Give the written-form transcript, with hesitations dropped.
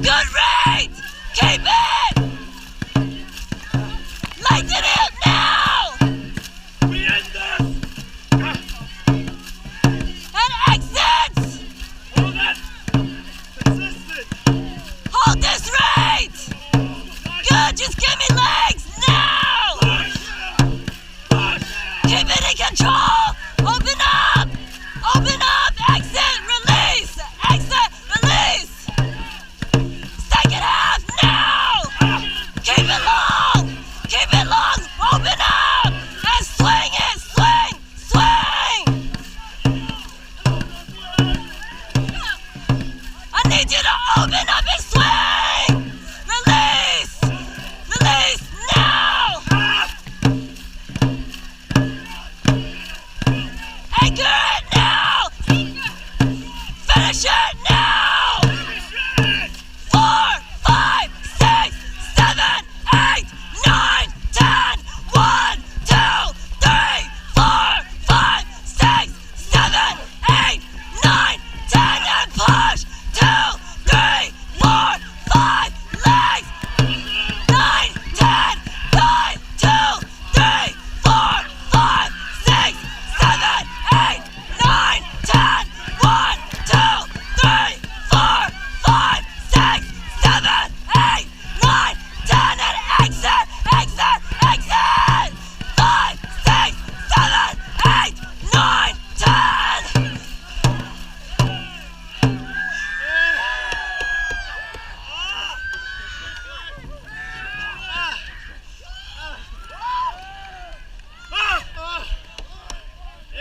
Good rate! Keep it! Lighten it now! We end this! And exits! Hold it! Consistent! Hold this rate! Good, just give me legs now! Keep it in control! Open up! Open up! Exit! Release! Exit! Release! Second half now! Keep it long! Keep it long! Open up! And swing it! Swing! Swing! I need you to open up and